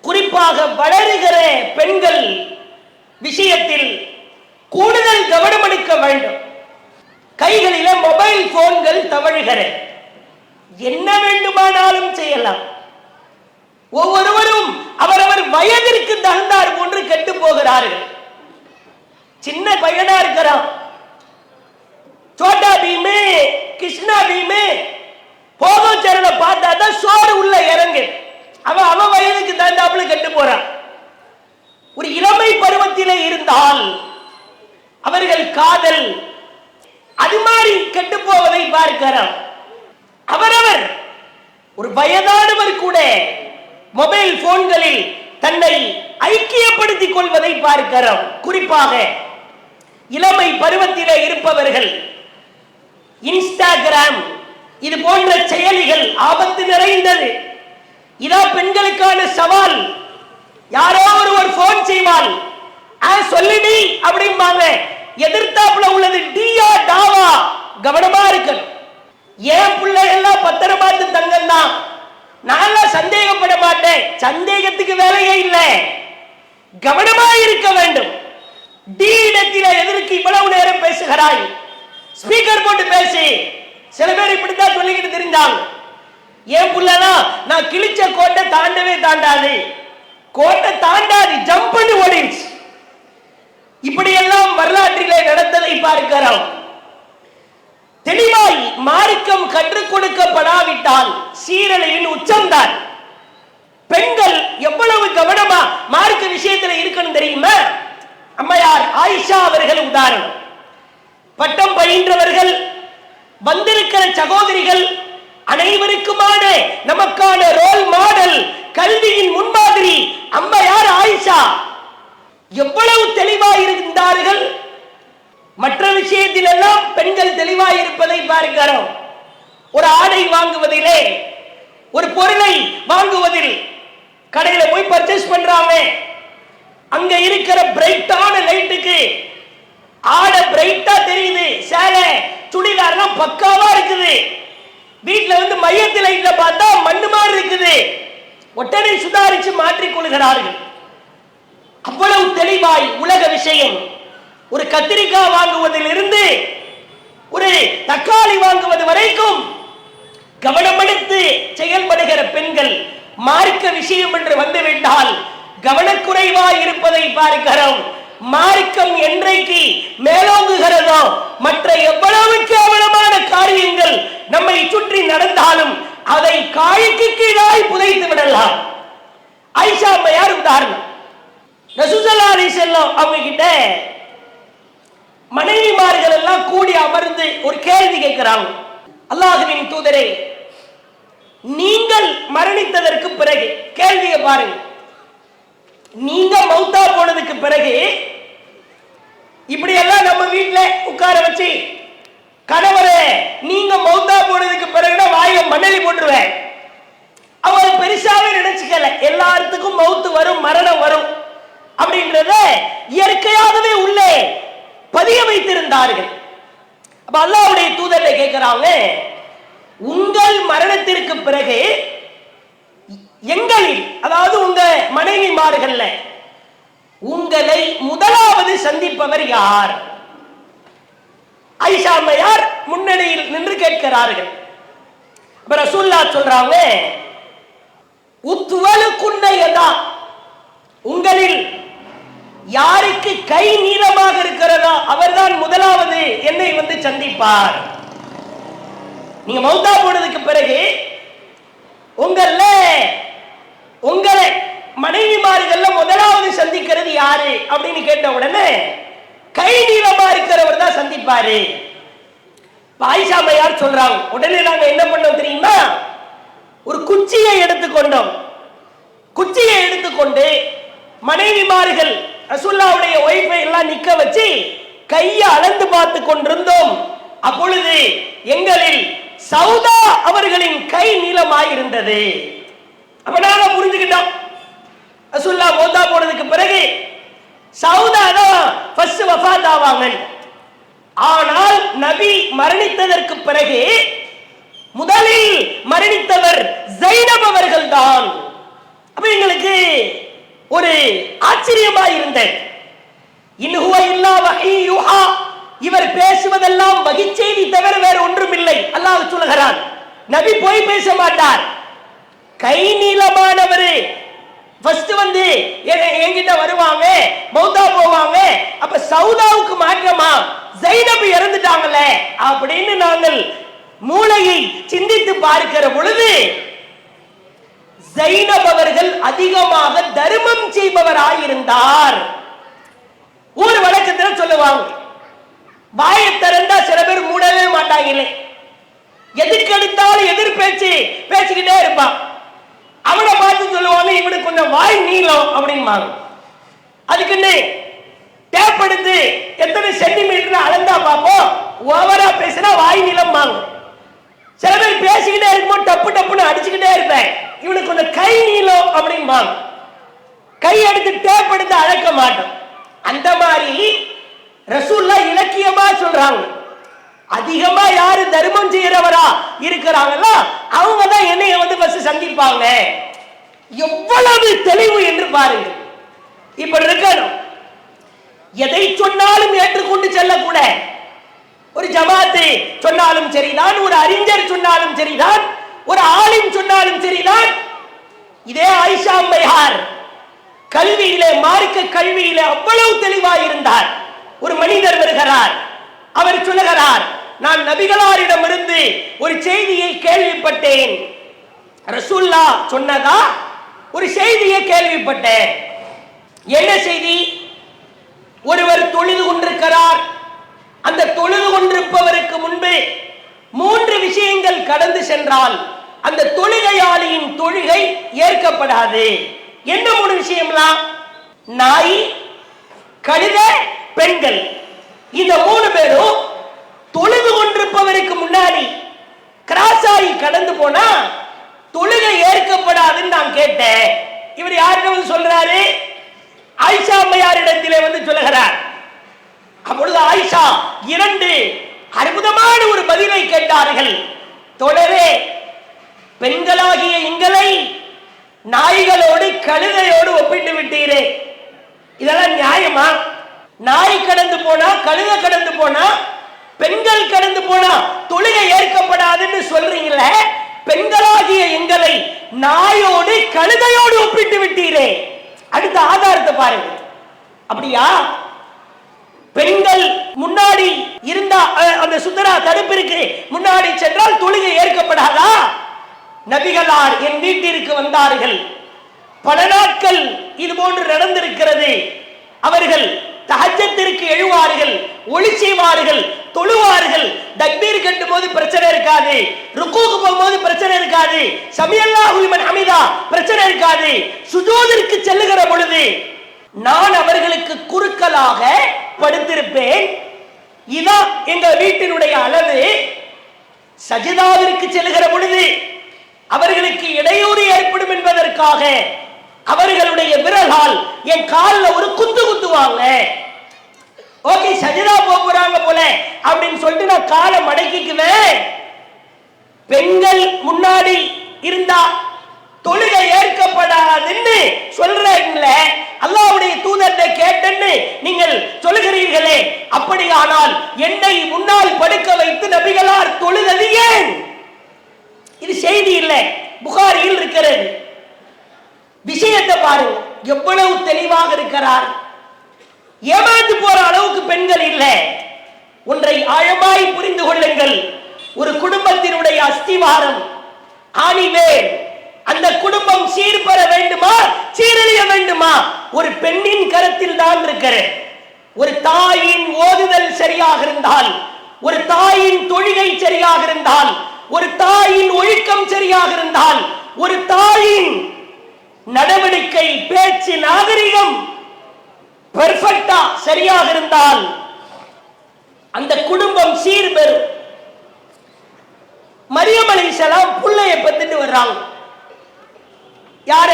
குறிப்பாக வளருகிற பெண்கள் விஷயத்தில் கூடுதல் கவனம் எடுக்க வேண்டும். கைகளில மொபைல் போன்கள் தவழுகிற, என்ன வேண்டுமானாலும் செய்யலாம். ஒவ்வொருவரும் அவரவர் வயதிற்கு தகுந்தார் போன்று கெட்டு போகிறார்கள். சின்ன பையனா இருக்கிறான், சோட்டா பீமே கிருஷ்ணா பீமே போகும் சேனலை பார்த்தா தான் சோறு உள்ள இறங்கு. அவன் வயதுக்கு தகுந்தாப்புல கெட்டு போறான். ஒரு இளமை பருவத்திலே இருந்தால் அவர்கள் காதல் அது மாதிரி கெட்டு போவதை பார்க்கிறோம். அவரவர் ஒரு வயதானவர் கூட மொபைல் போன்களில் தன்னை ஐக்கியப்படுத்திக் கொள்வதை பார்க்கிறோம். குறிப்பாக இளமை பருவத்திலே இருப்பவர்கள் இன்ஸ்டாகிராம் இது போன்ற செயலிகள் ஆபத்து நிறைந்தது. இதா பெண்களுக்கான சவால். யாரோ ஒருவர் போன் செய்வாள், சொல்லிடி அப்படிம்பாங்க. எதிர்த்தாப்புல உள்ளது டியா டாவா, கவனமா இருக்கணும். ஏன் பிள்ளைகள்லாம் பத்திரமாத்து தங்கம் தான், நான் சந்தேகப்பட மாட்டேன். சந்தேகத்துக்கு வேலையே இல்லை, கவனமா இருக்க வேண்டும். டி இடத்தில எதற்கு இவ்வளவு நேரம் பேசுகிறாய்? ஸ்பீக்கர் போட்டு பேசி. சில பேர் இப்படித்தான் சொல்லிக்கிட்டு தெரிஞ்சாங்க. ஏன் புள்ளனா நான் கிழிச்ச கோட்டை தாண்டவே தாண்டாது, கோட்டை தாண்டாது, ஜம்ப் பண்ணி ஓடிடுச்சு. இப்படி எல்லாம் வரலாற்றிலே நடந்ததை பார்க்கிறோம். தெளிவாய் மார்க்கம் கற்றுக் கொடுக்கப்படாவிட்டால் சீரழிவின் உச்சம்தான். பெண்கள் எவ்வளவு கவனமா மார்க்க விஷயத்தில் இருக்கணும் தெரியுமா? அம்மையார் ஆயிஷா அவர்கள் உதாரணம். பட்டம் பயின்றவர்கள், வந்திருக்கிற சகோதரிகள் அனைவருக்குமான நமக்கான ரோல் மாடல், கல்வியின் முன்மாதிரி அம்மையார் ஆயிஷா. எவ்வளவு தெளிவாக இருந்தார்கள். மற்ற விஷயத்தில் எல்லாம் பெண்கள் தெளிவாக இருப்பதை பார்க்கிறோம். ஒரு ஆடை வாங்குவதிலே, ஒரு பொருளை வாங்குவதில் கடையில போய் பர்ச்சேஸ் பண்றாங்க. அங்க இருக்கிற பிரைட்டான லைட்டுக்கு ஆடை பிரைட்டா தெரியுது, சேலை சுடிதார்லாம் பக்காவா இருக்குது. வீட்டுல வந்து மையத்தில் லைட்ல பார்த்தா மண்ணு மாதிரி இருக்குது. ஒட்டனை சுதாரிச்சு மாற்றிக் கொள்கிறார்கள். அவ்வளவு தெளிவாய் உலக விஷயம். ஒரு கத்திரிக்காய் வாங்குவதில் இருந்து ஒரு தக்காளி வாங்குவது வரைக்கும் கவனம் எடுத்து செயல்படுகிற பெண்கள். மார்க்க விஷயம் என்று வந்துவிட்டால் கவனக்குறைவாய் இருப்பதை பார்க்கிறோம். மார்க்கம் என்றைக்கு மேலோங்குகிறதோ மற்ற எவ்வளவு கேவலமான காரியங்கள் நம்மை சுற்றி நடந்தாலும் அதை காய்க்கு கீழாய் புதைத்து விடலாம். ஆயிஷா அம்மையார் உதாரணம். ரசூலுல்லாஹி அலைஹி வஸல்லம் அவங்க கிட்ட மனைவிமார்கள் எல்லாம் கூடி அமர்ந்து ஒரு கேள்வி கேட்கிறாங்க. அல்லாஹ்வின் தூதரே, நீங்கள் மரணித்ததற்கு பிறகு, கேள்வியை பாருங்க, நீங்க மௌத்தா போனதுக்கு பிறகு இப்படி எல்லாம் நம்ம வீட்டுல உட்கார வச்சு, கணவரே நீங்க மௌத்தா போனதுக்கு பிறகுனா வாயில மண்ணலி போட்டுருவேன். அவர் பெருசாவே நினைச்சுக்கல, எல்லாத்துக்கும் மௌத்து வரும், மரணம் வரும் அப்படின்றத இயற்கையாகவே உள்ளே பதிய வைத்திருந்தார்கள். அப்ப அல்லாஹ்வுடைய தூதரை கேட்கிறாங்க, உங்கள் மரணத்திற்கு பிறகு எங்களில், அதாவது உங்க மனைவிமார்கள்ல உங்களை முதலாவது சந்திப்பவர் யார்? ஆயிஷா அம்மையார் முன்னணியில் நின்று கேட்கிறார்கள். ரசூலுல்லாஹ் சொல்றாங்க, உத்வலு குன்னையதா, உங்களில் யாருக்கு கை நீளமாக இருக்கிறதோ அவர்தான் முதலாவது என்னை வந்து சந்திப்பார். நீங்க மௌத்தா போனதுக்கு பிறகு உங்களை மனைவிமார்கள்ல முதலாவது சந்திக்கிறது யாரு அப்படின்னு கேட்ட உடனே கை நீளமா இருக்கிறவர் தான் சந்திப்பாரு. ஆயிஷா அம்மையார் சொல்றாங்க, உடனே நாங்க என்ன பண்ணோம் தெரியுமா, ஒரு குச்சியை எடுத்துக்கொண்டோம். குச்சியை எடுத்துக்கொண்டு மனைவிமார்கள் ரசூலுல்லாஹ்வுடைய ஒய்ஃபை எல்லாம் நிக்க வச்சு கையை அளந்து பார்த்து கொண்டிருந்தோம். அப்பொழுது எங்களில் சௌதா அவர்களின் கை நீளமாயிருந்தது. அப்ப நாங்க புரிஞ்சுக்கிட்டோம், ரசூலுல்லாஹ் மௌத்தா போனதுக்கு பிறகு சௌதா தான் ஃபர்ஸ்ட் வஃபாத் ஆவாங்க. ஆனால் நபி மரணித்ததற்கு பிறகு முதலில் மரணித்தவர் ஜைனப் அவர்கள் தான். அப்ப எங்களுக்கு ஒரு ஆச்சரியமாக இருந்தது. இன்ஹுவ இல்லா வஹீ யுஹா, இவர் பேசுவதெல்லாம் வகி செய்தி தவிர வேற ஒன்றும் இல்லை. அல்லாஹ் சொல்கிறான், நபி போய் பேச மாட்டார். கை நீளமானவர் ஃபர்ஸ்ட் வந்து என்கிட்ட வருவாங்க, மௌத்தா போவாங்க. அப்ப சௌதாவுக்கு மாற்றமா ஜைனப் இறந்துட்டாங்கல்ல அப்படின்னு நாங்கள் மூளையை சிந்தித்து பார்க்கிற பொழுது ஜைனப் அவர்கள் அதிகமாக தர்மம் செய்பவராயிருந்தார். ஒரு வழக்கத்தில் சொல்லுவாங்க, வாயை திறந்தா சில பேர் மூடவே மாட்டாங்களே, எதுக்கு எடுத்தாலும் எதிர் பேச்சு பேசிக்கிட்டே இருப்பான். அவனை பார்த்து சொல்லுவாங்க, இவனுக்கு கொஞ்சம் வாய் நீளம் அப்படின்பாங்க. அதுக்குன்னு டேப் எடுத்து எத்தனை சென்டிமீட்டர் அளந்தா பார்ப்போம், ஓவரா பேசினா வாய் நீளம் வாங்க. சில பேர் பேசிக்கிட்டே இருக்கும்போது டப்பு டப்புன்னு அடிச்சுக்கிட்டே இருப்பேன், இவனுக்கு கொஞ்சம் கை நீளம் அப்படின்பாங்க. கை எடுத்து டேப் எடுத்து அழைக்க மாட்டோம். அந்த மாதிரி ரசூலுல்லாஹ் இலக்கியமா சொல்றாங்க, அதிகமா யாரு தர்மம் செய்யறவரா இருக்கிறாங்களோ அவங்க தான் என்னைய வந்து ஃபர்ஸ்ட் சந்திப்பாங்க. எவ்வளவு தெளிவு என்று பாருங்க. இப்ப இருக்கணும், எதை சொன்னாலும் ஏற்றுக்கொண்டு செல்லக்கூட. ஒரு ஜமாத்து சொன்னாலும் சரிதான், ஒரு அறிஞர் சொன்னாலும் சரிதான், ஒரு ஆலிம் சொன்னாலும் சரிதான். இதே ஆயிஷா அம்மையார் கல்வியிலே, மார்க்க கல்வியிலே அவ்வளவு தெளிவாக இருந்தார். ஒரு மனிதர் வருகிறார், அவர் சொல்லுகிறார், நான் நபிகளாரிடமிருந்து ஒரு செய்தியை கேள்விப்பட்டேன். ரசூலுல்லாஹ் சொன்னதா ஒரு செய்தியை கேள்விப்பட்டேன். என்ன செய்தி? ஒருவர் தொழுது கொண்டிருக்கிறார். அந்த தொழுது கொண்டிருப்பவருக்கு முன்பு 3 விஷயங்கள் கடந்து சென்றால் அந்த தொழுகையாளியின் தொழுகை ஏற்கப்படாது. என்ன 3 விஷயம்லாம்? நாய், கழுதை, பெண்கள். இந்த 3 பேரும் தொழுது கொண்டிருப்பவருக்கு முன்னாடி கிராஸ் ஆகி கடந்து போனா தொழுகை ஏற்கப்படாதுன்னு நான் கேட்டேன். இவர் யாரிடம் சொல்றாரு? ஆயிஷா அம்மையாரிடத்திலே வந்து சொல்லுகிறார். அப்பொழுது ஆயிஷா 2 அற்புதமான ஒரு பதிலை கேட்டார்கள். தோழரே, பெண்களாகிய எங்களை நாய்களோடு கழுதையோடு ஒப்பிட்டு விட்டீரே, இதெல்லாம் நியாயமா? நாய் கடந்து போனா, கழுதை கடந்து போனா, பெண்கள் கடந்து போனா தொழுகை ஏற்கப்படாதுன்னு சொல்றீங்களே, பெண்களாகிய எங்களை நாயோடு கழுதையோடு ஒப்பிட்டு விட்டீரே, அடுத்த ஆதாரத்தை பாருங்க. அப்படியா? பெண்கள் முன்னாடி இருந்தா அந்த சுத்தரா தடுப்பிற்கு முன்னாடி சென்றால் தொழுகை ஏற்கப்படாதா? நபிகளார் என் வீட்டிற்கு வந்தார்கள். பல நாட்கள் இது போன்று நடந்திருக்கிறது. அவர்கள் தஹஜ்ஜத்திற்கு எழுவார்கள், ஒளி செய்வார்கள், தொழுவார்கள். தக்பீர் கட்டும் போது பிரச்சனை இருக்காது, ருக்கூக்கு போகும்போது பிரச்சனை இருக்காது, சமியல்லாஹு லிமன் ஹமிதா பிரச்சனை இருக்காது. சுஜூதிற்கு செல்லுகிற பொழுது நான் அவர்களுக்கு குறுக்கலாக படுத்திருப்பேன். இதான் எங்க வீட்டினுடைய அளவு. சஜிதாவிற்கு செல்லுகிற பொழுது அவர்களுக்கு இடையூறு ஏற்படும் என்பதற்காக அவர்களுடைய விரலால் என் காலில் ஒரு குத்து குத்துவாங்க. ஓகே, சஜிதா போறாங்க போல அப்படின்னு சொல்லிட்டு நான் காலை மடக்கிக்குவேன். பெண்கள் முன்னாடி இருந்தா தொழுகை ஏற்கப்படாதுன்னு சொல்றீங்களே, அல்லாஹ்வுடைய தூதர்கிட்ட கேட்டேன்னு என்று நீங்கள் சொல்லுகிறீர்களே, அப்படியானால் என்னை முன்னால் படுக்க வைத்து நபிகளார் தொழுதது ஏன்? இது செய்தி இல்லை, புகாரியில் இருக்கிறது. விஷயத்தை பாருங்க, எவ்வளவு தெளிவாக இருக்கிறார். ஏமாந்து போற அளவுக்கு பெண்கள் இல்லை. ஒன்றை ஆழமாய் புரிந்து கொள்ளுங்கள். ஒரு குடும்பத்தினுடைய அஸ்திவாரம், ஆணிவேர், அந்த குடும்பம் சீர்பெற வேண்டுமா, சீரழிய வேண்டுமா, ஒரு பெண்ணின் கரத்தில் தான் இருக்கிறது. ஒரு தாயின் ஓதுதல் சரியாக இருந்தால், ஒரு தாயின் தொழுகை சரியாக இருந்தால், ஒரு தாயின் ஒழுக்கம் சரியாக இருந்தால், ஒரு தாயின் நடவடிக்கை, பேச்சு, நாகரிகம் பெர்ஃபெக்ட்டா சரியாக இருந்தால் அந்த குடும்பம் சீர்பெறும். மரியம் அலைஹிஸ்ஸலாம் புள்ளைய பெத்துட்டு வர்றாங்க. யார?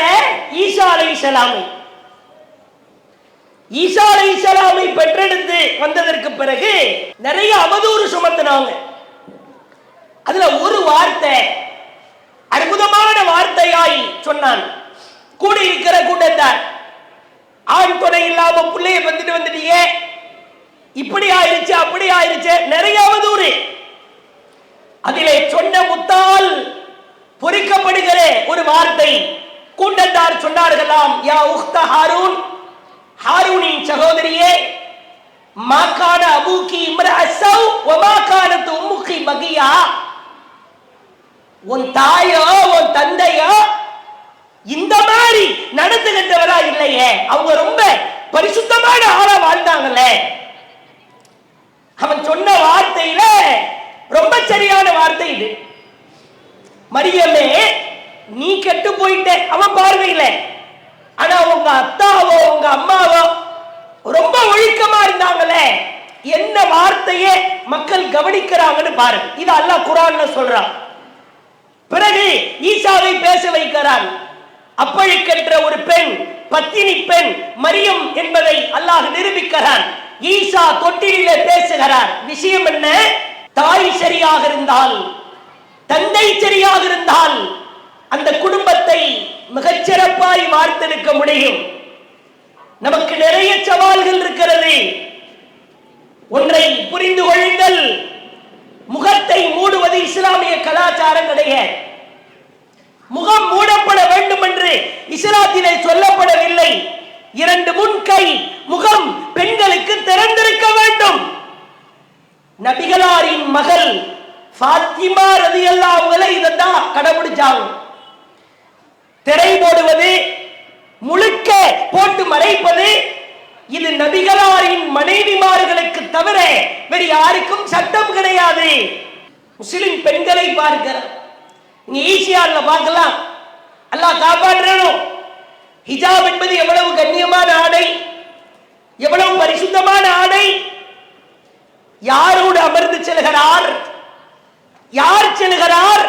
ஈசா அலைஹிஸ்ஸலாமை. ஈசா அலைஹிஸ்ஸலாமை பெற்றெடுத்து வந்ததற்கு பிறகு நிறைய அவதூறு சுமத்தினாங்க. அதுல ஒரு வார்த்தை அற்புதமான வார்த்தையாய் சொன்னான். கூட இருக்கிற கூட்டத்தார், ஆண் துணை இல்லாம பிள்ளைய பெத்துட்டு வந்துட்டீங்க, இப்படி ஆயிருச்சு அப்படி ஆயிருச்சு, நிறைய அவதூறு. அதிலே சொன்ன முத்தால் பொறிக்கப்படுகிற ஒரு வார்த்தை, கூட்டத்தார் சொன்னார்களாம், யா உக்த ஹாரூன், ஹாரூனின் சகோதரியே, மாகான அபூக்கி இம்ரஅஸவ் வமாகானத் உம்முக்கி பகியா, உன் தாயோ உன் தந்தையோ இந்த மாதிரி நடந்துகிட்டவரா இல்லையே, அவங்க ரொம்ப பரிசுத்தமான ஆளா வாழ்ந்தாங்களே. அவன் சொன்ன வார்த்தையில ரொம்ப சரியான வார்த்தை இது. மரியமே, நீ கெட்டு போயிட்ட அவன் பார்வையில, ஆனா உங்க அத்தாவோ உங்க அம்மாவோ ரொம்ப ஒழுக்கமா இருந்தாங்களே, என்ன வார்த்தையே மக்கள் கவனிக்கிறாங்கன்னு பாருங்க. இது அல்லாஹ் குர்ஆன்ல சொல்றான். பிறகு ஈசாவை பேச வைக்கிறான். அப்பழுக்கென்ற ஒரு பெண், பத்தினி பெண் மரியம் என்பதை அல்லாஹ் நிரூபிக்கிறான். ஈசா தொட்டிலே பேசுகிறார். விஷயம் என்ன? தாய் சரியாக இருந்தால், தந்தை சரியாக இருந்தால் அந்த குடும்பத்தை மிகச்சிறப்பாய் வார்த்தெடுக்க முடியும். நமக்கு நிறைய சவால்கள் இருக்கிறது. ஒன்றை புரிந்து கொள்ளுங்கள், முகத்தை மூடுவது இஸ்லாமிய கலாச்சாரம் கிடையாது. முகம் மூடப்பட வேண்டும் என்று இஸ்லாத்திலே சொல்லப்படவில்லை. இரண்டு முன்கை முகம் பெண்களுக்கு திறந்திருக்க வேண்டும். நபிகளாரின் மகள் ஃபாத்திமா ரலியல்லாஹு அன்ஹா இதைத்தான் கடைபிடிச்சாங்க. திரை போடுவது, முழுக்க போட்டு மறைப்பது, இது நபிகளாரின் மனைவிமார்களுக்கு தவிர வேறு யாருக்கும் சட்டம் கிடையாது. முஸ்லிம் பெண்களை பார்க்கிறோம், நீ ஈஸியால பார்க்கலாம். அல்லாஹ் காப்பாற்றணும். ஹிஜாப் என்பது எவ்வளவு கண்ணியமான ஆடை, எவ்வளவு பரிசுத்தமான ஆடை. யாரோடு அமர்ந்து செல்கிறார், யார் செல்கிறார்,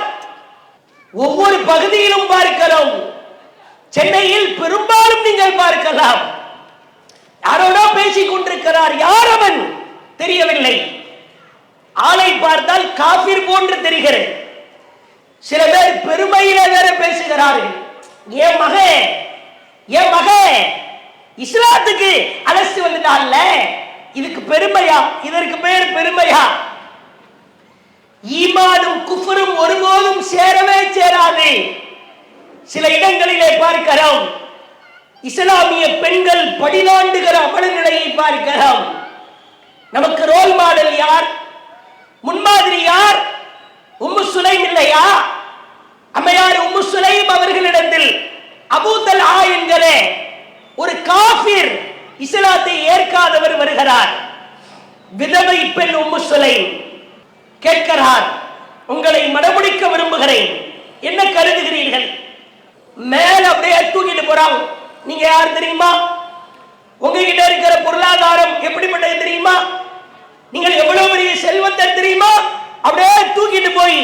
ஒவ்வொரு பகுதியிலும் பார்க்கிறோம். சென்னையில் பெரும்பாலும் நீங்கள் பார்க்கலாம், யாரோடோ பேசிக் கொண்டிருக்கிறார். யார் அவன் தெரியவில்லை. ஆளை பார்த்தால் காபிர் போன்று தெரிகிறது. சில பேர் பெருமையில வேற பேசுகிறார்கள். என் மகன் இஸ்லாத்துக்கு அலசி வந்துட்டான்ல, இதுக்கு பெருமையா? இதற்கு பேர் பெருமையா? ஈமானும் குஃபரும் ஒருபோதும் சேரவே சேராது. சில இடங்களிலே பார்க்கிறோம், இஸ்லாமிய பெண்கள் படிதாண்டுகிற அமலநிலையை பார்க்கிறோம். நமக்கு ரோல் மாடல் யார், முன்மாதிரி யார்? உம்மு சுலைம் இல்லையா? அம்மையார் உம்மு சுலைம் அவர்களிடத்தில் அபூ தல்ஹா என்கிற ஒரு காஃபிர், இஸ்லாத்தை ஏற்காதவர் வருகிறார். விதவை பெண் உம்மு சுலைம் கேட்கிறார், உங்களை மணமுடிக்க விரும்புகிறேன், என்ன கருதுகிறீர்கள்? மேல அப்படியே தூக்கிட்டு போறாங்க. நீங்க யார் தெரியுமா? உங்ககிட்ட இருக்கிற பொருளாதாரம் எப்படிப்பட்டது தெரியுமா? நீங்கள் எவ்வளவு பெரிய செல்வத்தை தெரியுமா? அப்படியே தூக்கிட்டு போய்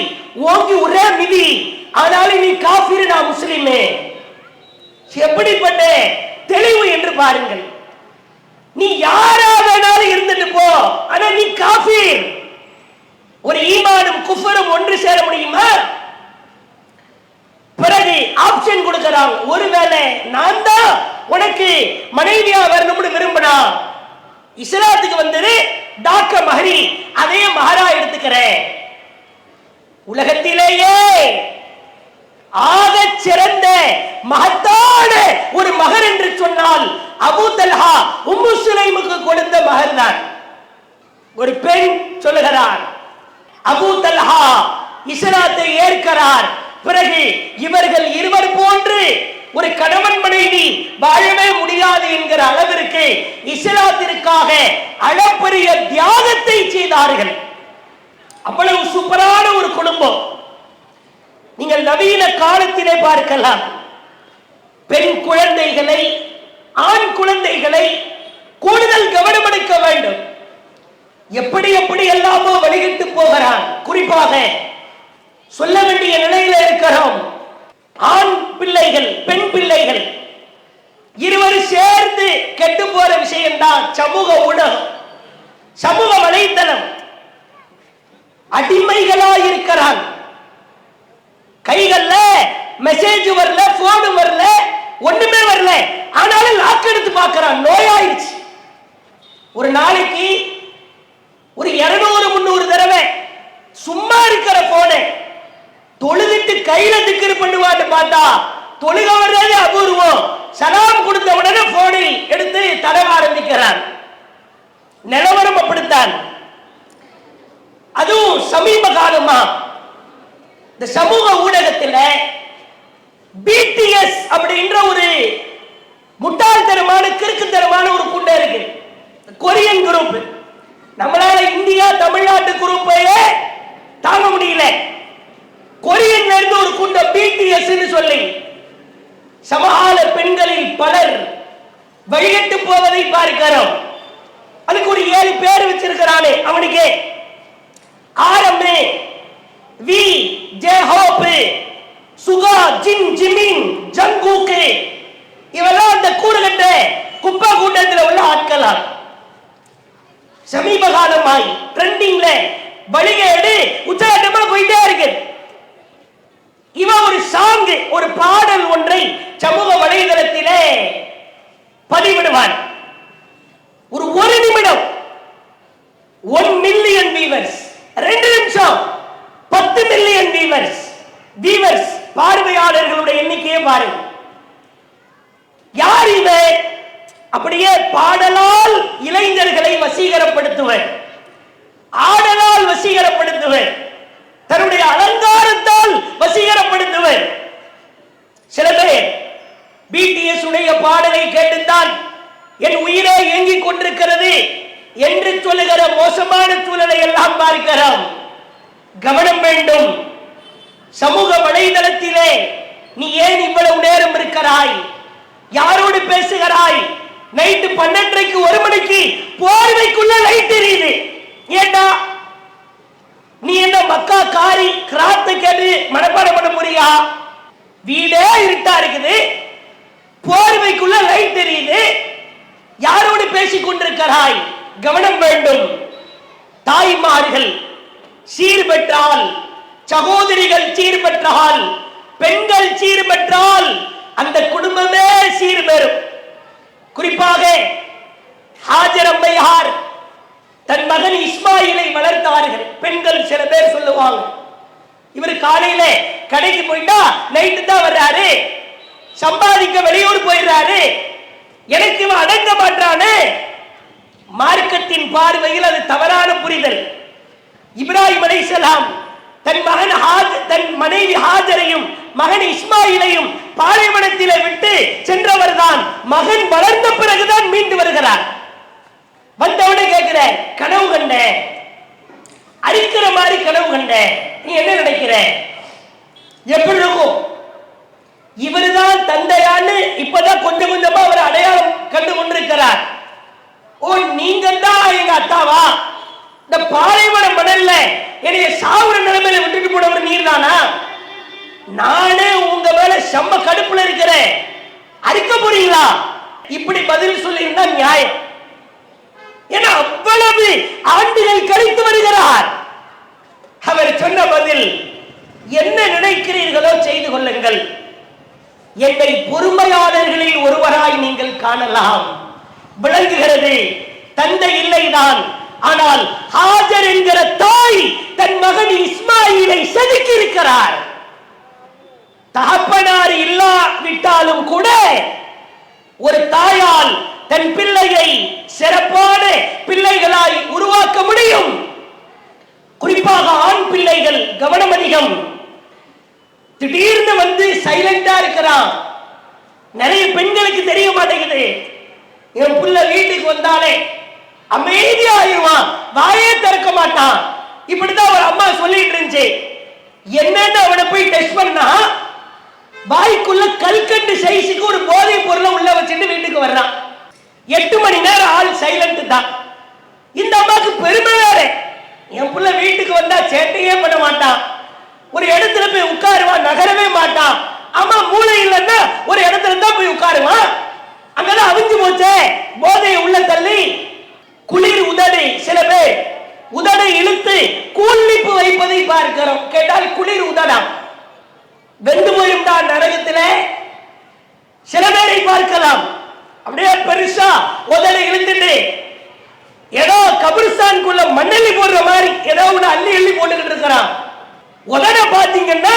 ஓங்கி ஒரே மிதி. ஆனாலும் நீ காஃபிர், நான் முஸ்லிமே. எப்படிப்பட்ட தெளிவு என்று பாருங்கள். நீ யாரா வேணாலும் இருந்துட்டு போ, ஆனா நீ காஃபிர். ஒரு ஈமானும் குஃபரும் ஒன்று சேர முடியுமா? பிறகு ஒருவேளை நான் தான் உனக்கு மனைவியா வரணும்னு விரும்பினா இஸ்லாத்துக்கு வந்தது டாக்டர் மஹரி, அதே மஹரா எடுத்துக்கிறேன். உலகத்திலேயே ஆக சிறந்த மகத்தான ஒரு மகர் என்று சொன்னால் அபூ தல்ஹா உம்மு சுலைமுக்கு கொடுத்த மகர் தான். ஒரு பெண் சொல்லுகிறார், அபூ தல்ஹா இஸ்லாத்தை ஏற்கிறார். பிறகு இவர்கள் இருவர் போன்று ஒரு கணவன் மனைவி வாழவே முடியாது என்கிற அளவிற்கு இஸ்லாத்திற்காக அளப்பரிய தியாகத்தை செய்தார்கள். அவ்வளவு சூப்பரான ஒரு குடும்பம். நீங்கள் நவீன காலத்திலே பார்க்கலாம், பெண் குழந்தைகளை ஆண் குழந்தைகளை கூடுதல் கவனம் எடுக்க வேண்டும். எப்படி எப்படி எல்லாமோ வழிகிட்டு போகிறான். குறிப்பாக சொல்ல வேண்டிய நிலையில இருக்கிறோம். ஆண் பிள்ளைகள் பெண் பிள்ளைகள் இருவரும் சேர்ந்து கெட்டு போற விஷயம்தான் சமூக ஊடகம், சமூக வலைத்தளம். அடிமைகளாய் இருக்கிறான். கைகள்ல மெசேஜ் வரல, போன் வரல, ஒண்ணுமே வரல, ஆனாலும் லாக் எடுத்து பார்க்கிறான். நோயாயிருச்சு. ஒரு நாளைக்கு ஒரு 200-300 தடவை சும்மா இருக்கிற போனை தொழுகிட்டு கையில திக்ர் பண்ணுவான்னு பார்த்தா தொழுக வர்றது அபூர்வம். சலாம் கொடுத்த உடனே போனை எடுத்து தடவ ஆரம்பிக்கிறான். நிலவரம் அப்படித்தான். அதுவும் சமீப காலமா இந்த சமூக ஊடகத்தில் BTS அப்படின்ற ஒரு முட்டாள்தனமான கிறுக்குத்தனமான ஒரு கூட்டம் இருக்கு. Korean group. நம்மளால இந்தியா தமிழ்நாட்டு குரூப்பையே தாங்க முடியல. கொரியன்ல இருந்து ஒரு கூட்டம் BTS சொல்லி சமகால பெண்களில் பலர் வழிகட்டு போவதை பார்க்கிறோம். அதுக்கு ஒரு 7 பேர் வச்சிருக்கிறானே அவனுக்கு. ஆரம்பே வி ஜே ஹோப் சுகா ஜின் ஜிமின் ஜங்குக்கு இவெல்லாம் அந்த கூறுகட்ட குப்பை கூட்டத்தில் உள்ள ஆட்களா. சமீப காலமாய் ட்ரெண்டிங்ல வழிகேடு உச்சகட்டமா போயிட்டே இருக்கு. இவன் ஒரு சாங், ஒரு பாடல் ஒன்றை சமூக வலைதளத்திலே பதிவிடுவான். ஒரு நிமிடம் 1 மில்லியன் வியூவர்ஸ், 2 நிமிஷம் 10 மில்லியன் வியூவர்ஸ், பார்வையாளர்களுடைய எண்ணிக்கையை பாருங்க. யார் இவன்? அப்படியே பாடலால் இளைஞர்களை வசீகரப்படுத்துவர், ஆடலால் வசீகரப்படுத்துவர், தன்னுடைய அலங்காரத்தால் வசீகரப்படுத்துவர். சில பேர் BTS உடைய பாடலை கேட்டுத்தான் என் உயிரே இயங்கிக் கொண்டிருக்கிறது என்று சொல்லுகிற மோசமான சூழலை எல்லாம் பார்க்கிறோம். கவனம் வேண்டும். சமூக வலைதளத்திலே நீ ஏன் இவ்வளவு நேரம் இருக்கிறாய்? யாரோடு பேசுகிறாய்? நைட்டு 12:30க்கு 1 மணிக்கு போர்வைக்குள்ள லைட் எரியுது. ஏண்டா நீ என்ன மக்கா காரி கிராத்து கேட்டு மனப்பாடம் பண்ண போறியா? வீடே இருட்டா இருக்குது, போர்வைக்குள்ள லைட் தெரியுது, யாரோடு பேசிக் கொண்டிருக்கிறாய்? கவனம் வேண்டும். தாய்மார்கள் சீர் பெற்றால், சகோதரிகள் சீர் பெற்றால், பெண்கள் சீர் பெற்றால் அந்த குடும்பமே சீர் பெறும். குறிப்பாக ஹாஜர் அம்மையார் தன் மகன் இஸ்மாயிலை வளர்த்தார்கள். பெண்கள் சில பேர் சொல்லுவாங்க, இவர் காலையில கடைக்கு போயிட்டா நைட்டு தான் வர்றாரு, சம்பாதிக்க வெளியூர் போயிடுறாரு, எனக்கு இவன் அடங்க மாட்டானே. மார்க்கத்தின் பார்வையில் அது தவறான புரிதல். இப்ராஹிம் அலைஹிஸ்ஸலாம் தன் மனைவி ஹாஜரையும் மகன் இஸ்மாயிலையும் பாலைவனத்திலே விட்டு சென்றவர் தான். மகன் வளர்ந்த பிறகுதான் மீண்டு வருகிறார். வந்தவனே கேட்கிற, கனவு கண்ட, அரிக்கிற மாதிரி கனவு கண்ட, நீ என்ன நினைக்கிற? எப்படி இருக்கும்? இவருதான் தந்தையான்னு இப்பதான் கொஞ்சம் கொஞ்சமா அவர் அடையாளம் கண்டு கொண்டிருக்கிறார். ஓ, நீங்க தான் எங்க அத்தாவா? இந்த பாலைவன மணல்ல என்னைய சாவுற நிலைமையில விட்டுட்டு போனவர் நீர் தானா? நானே உங்க மேல செம்ம கடுப்புல இருக்கிறேன், அரிக்க போறீங்களா? இப்படி பதில் சொல்லி இருந்தா நியாயம். ஏன்னா அவ்வளவு ஆண்டுகள் கழித்து வருகிறார். அவர் சொன்ன பதில், என்ன நினைக்கிறீர்களோ செய்து கொள்ளுங்கள், என்னை பொறுமையாளர்களில் ஒருவராய் நீங்கள் காணலாம். விளங்குகிறது. தந்தை இல்லைதான். ஆனால் ஹாஜர் என்கிற தாய் தன் மகன் இஸ்மாயிலை செதுக்கி இருக்கிறார். தகப்பனார் இல்லாவிட்டாலும் கூட ஒரு தாயால் தன் பிள்ளையை சிறப்பான பிள்ளைகளாய் உருவாக்க முடியும். குறிப்பாக ஆண் பிள்ளைகள் கவனம் அதிகம். திடீர்னு வந்து சைலண்டா இருக்கிறான். நிறைய பெண்களுக்கு தெரிய மாட்டேங்குது. என் புள்ள வீட்டுக்கு வந்தாலே அமைதியா ஆயிடுவான், வாயே திறக்க மாட்டான். இப்படிதான் ஒரு அம்மா சொல்லிட்டு இருந்துச்சு. என்னன்னு அவனை போய் டெஸ்ட் பண்ணா வாய்க்குள்ள கல்கண்டு சைஸுக்கு ஒரு போதை பொருளை உள்ள வச்சுட்டு வீட்டுக்கு வர்றான். 8 மணி நேரம் ஆள் சைலண்ட் தான். இந்த அம்மாக்கு பெருமை வேற. என் புள்ள வீட்டுக்கு வந்தா சேட்டையே பண்ண மாட்டான், ஒரு இடத்துல போய் உட்காருவான், நகரவே மாட்டான். அம்மா மூளை இல்லைன்னா ஒரு இடத்துல தான் போய் உட்காருவான். அங்கதான் அவிஞ்சு போச்சே போதையை உள்ள தள்ளி. குளிர் உதடு, சில பேர் உதடை இழுத்து கூலிப்பு வைப்பதை பார்க்கிறோம். கேட்டால் குளிர் உதடாம், வெந்து போயும்டா நரகத்திலே. சில பேரை பார்க்கலாம் அப்படியே பெருசா உதடை இழுத்துட்டு ஏதோ கபிரிஸ்தானுக்குள்ள மண்ணெல்லி போடுற மாதிரி ஏதோ ஒண்ணு அள்ளி அள்ளி போட்டுக்கிட்டு இருக்கிறான். உதட பாத்தீங்கன்னா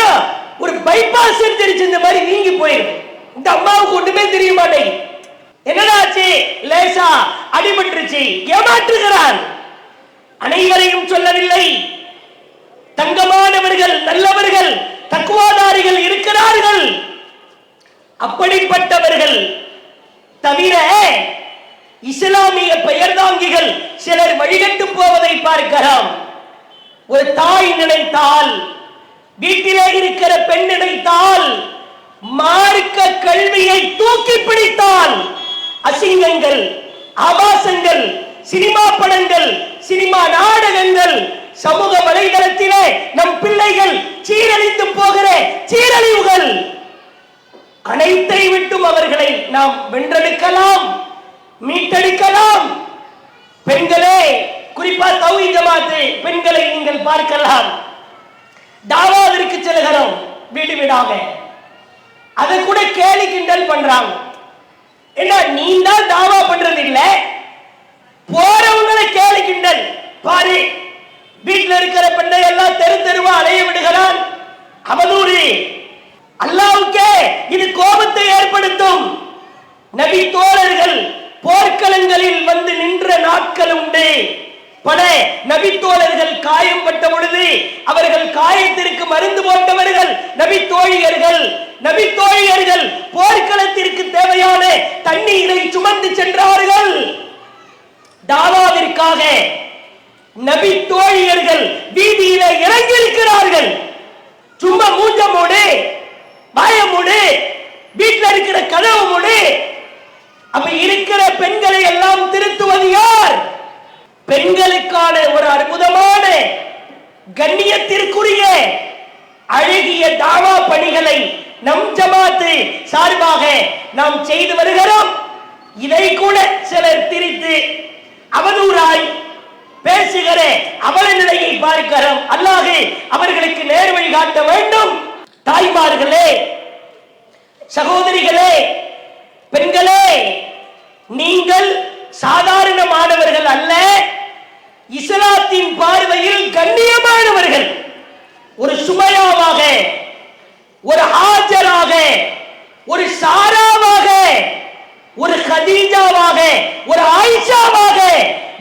ஒரு பைபாஸ் தெரிச்சு இந்த மாதிரி நீங்கி போயிருக்கு. இந்த அம்மாவுக்கு ஒண்ணுமே தெரிய மாட்டேங்குது. என்னடாச்சு, லேசா அடிபட்டுருச்சு, ஏமாற்றுகிறான். அனைவரையும் சொல்லவில்லை. தங்கமானவர்கள், நல்லவர்கள், தக்குவாதாரிகள் இருக்கிறார்கள். அப்படிப்பட்டவர்கள் தவிர இஸ்லாமிய பெயர்தாங்கிகள் சிலர் வழிகட்டு போவதை பார்க்கலாம். ஒரு தாய் நினைத்தால், வீட்டிலே இருக்கிற பெண் நினைத்தால், மார்க்க கல்வியை தூக்கி பிடித்தால் அசிங்கங்கள், ஆபாசங்கள், சினிமா படங்கள், சினிமா நாடகங்கள், சமூக வலைதளத்திலே நம் பிள்ளைகள் சீரழித்து போகிற சீரழிவுகள் அனைத்தை விட்டும் அவர்களை நாம் வென்றெடுக்கலாம், மீட்டெடுக்கலாம். பெண்களே, குறிப்பா தௌஹீத் ஜமாத் பெண்களை நீங்கள் பார்க்கலாம். தாவாவிற்கு செல்கிறோம் வீடு வீடாக, அதை கூட கேலி கிண்டல் பண்றாங்க. என்ன, நீ தான் தாவா பண்றது இல்ல, போறவங்களை கேலி கிண்டல் பாரு. வீட்டில் இருக்கிற பெண்ணை எல்லாம் தெரு தெருவா அலைய விடுகிறான். அவதூறு. அல்லாஹ்வுக்கே இது கோபத்தை ஏற்படுத்தும். நபி தோழர்கள் போர்க்களங்களில் வந்து நின்ற நாட்கள் உண்டு. பல நபி தோழர்கள் காயம் பட்ட பொழுது அவர்கள் காயத்திற்கு மருந்து போட்டவர்கள் நபி தோழியர்கள். நபி தோழியர்கள் போர்க்களத்திற்கு தேவையான தண்ணீரை சுமந்து சென்றார்கள். தாவாவிற்காக நபி தோழியர்கள் வீதியில இறங்கியிருக்கிறார்கள். சும்மா மூஞ்ச மூடு, வாய மூடு, வீட்டில் இருக்கிற கதவு மூடு. அப்ப இருக்கிற பெண்களை எல்லாம் திருத்துவது யார்? பெண்களுக்கான ஒரு அற்புதமான கண்ணியத்திற்குரிய அழகிய தாவா பணிகளை நம் ஜமாத் சார்பாக நாம் செய்து வருகிறோம். இதை கூட சிலர் திரித்து அவதூறாய் பேசுகிற அவல நிலையை பார்க்கிறோம். அல்லாஹ் அவர்களுக்கு நேர் வழி காட்ட வேண்டும். தாய்மார்களே, சகோதரிகளே, பெண்களே, நீங்கள் சாதாரணமானவர்கள் அல்ல, இஸ்லாத்தின் பார்வையில் கண்ணியமானவர்கள். ஒரு சுமையாவாக, ஒரு ஹாஜராக, ஒரு சாராவாக, ஒரு கதீஜாவாக, ஒரு ஆயிஷாவாக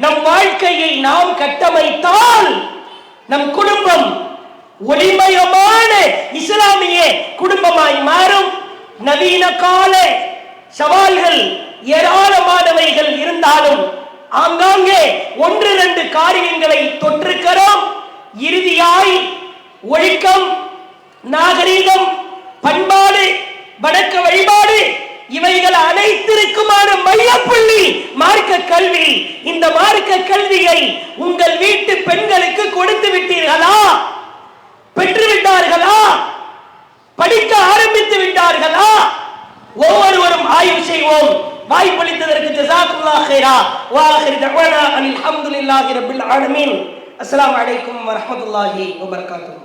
நம் வாழ்க்கையை நாம் கட்டமைத்தால் நம் குடும்பம் ஒளிமயமான இஸ்லாமிய குடும்பமாய் மாறும். நவீன கால சவால்கள் ஏராளமானவைகள் இருந்தாலும் ஆங்காங்கே 1-2 காரியங்களை தொற்றிருக்கிறோம். இறுதியாய் ஒழுக்கம், நாகரீகம், பண்பாடு, வணக்க வழிபாடு இவைகள் அனைத்திற்குமான மையப்புள்ளி மார்க்க கல்வி. இந்த மார்க்க கல்வியை உங்கள் வீட்டு பெண்களுக்கு கொடுத்து விட்டீர்களா? பெற்றுவிட்டார்களா? படிக்க ஆரம்பித்து விட்டார்களா? ஒவ்வொருவரும் ஆய்வு செய்வோம். வாய்ப்பளித்ததற்கு ஜஸாக்குல்லாஹ் கைரா. வா ஆகிரு தஅவானா அல்ஹம்துலில்லாஹி ரப்பில் ஆலமீன். அஸ்ஸலாமு அலைக்கும் வரஹ்மத்துல்லாஹி வபரகாத்துஹு.